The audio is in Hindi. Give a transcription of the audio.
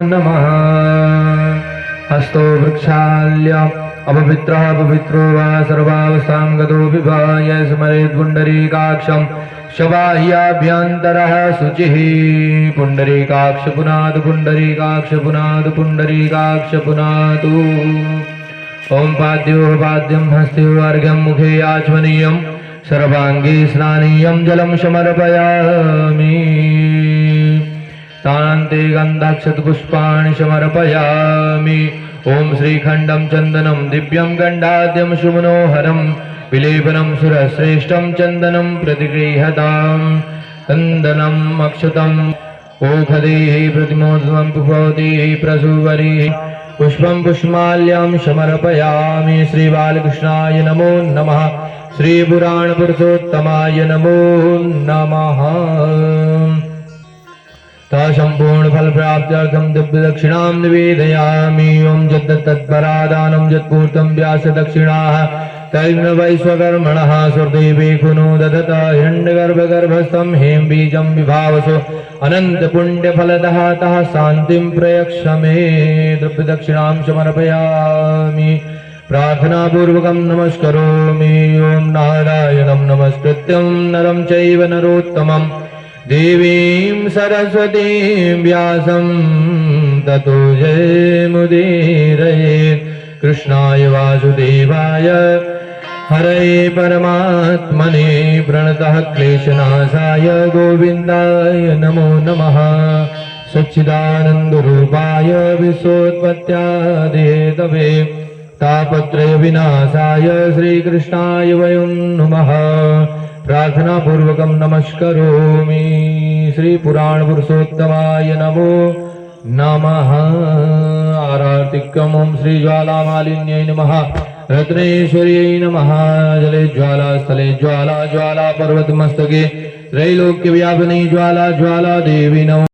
नमः। हस्तो वृक्षाल्य अपवित्रः पवित्रो वा सर्वावस्थाङ्गतो विभाय स्मरेत् पुण्डरीकाक्षं शबाह्याभ्यन्तरः शुचिः। पुण्डरीकाक्ष पुनातु पुण्डरीकाक्ष पुनातु पुण्डरीकाक्ष पुनातु। ॐ पाद्यो पाद्यं हस्त्यो अर्घ्यं मुखे आचमनीयं सर्वाङ्गे स्नानीयं जलं समर्पयामि। तान्ते गन्धाक्षतपुष्पाणि समर्पयामि। ॐ श्रीखण्डं चन्दनं दिव्यं गण्डाद्यं सुमनोहरं विलेपनं सुरश्रेष्ठं चन्दनं प्रतिगृह्यतां। चन्दनम् अक्षतम् ओखदेः प्रतिमोदनं पुष्पवतीः प्रसूवरीः पुष्पं पुष्पमाल्यं समर्पयामि। श्रीबालकृष्णाय नमो नमः। श्रीपुराणपुरुषोत्तमाय नमो नमः। सम्पूर्ण फल प्राप्त्यर्थं दिव्यदक्षिणां निवेदयामि। ॐ यद्तत्परादानं यत्पूर्तं व्यासदक्षिणाः तैर्नवैश्वकर्मणः सुरदेवे खुनो ददत हिरण्यगर्भगर्भस्थं हेम बीजं विभावसो अनन्तपुण्यफलदः तः शान्तिं प्रयक्ष मे। द्रव्यदक्षिणां समर्पयामि। प्रार्थनापूर्वकं नमस्करोमि। ॐ नारायणं नमस्कृत्यं नरं चैव नरोत्तमं देवीं सरस्वतीं व्यासं ततो जयमुदीरयेत्। कृष्णाय वासुदेवाय हरये परमात्मने प्रणतः क्लेशनाशाय गोविन्दाय नमो नमः। सच्चिदानन्दरूपाय विश्वोत्पत्त्यादिहेतवे तापत्रय विनाशाय श्रीकृष्णाय वयं नमः। प्रार्थना पूर्वकं नमस्करोमि। श्री पुराण पुरुषोत्तमाय नमो नमः। आरार्तिकम् ॐ श्री ज्वालामालिन्यै नमः। रत्नेश्वर्यै नमः। जले ज्वाला स्थले ज्वाला ज्वाला पर्वतमस्तके त्रैलोक्यव्यापिनी ज्वाला ज्वाला देवी नमः।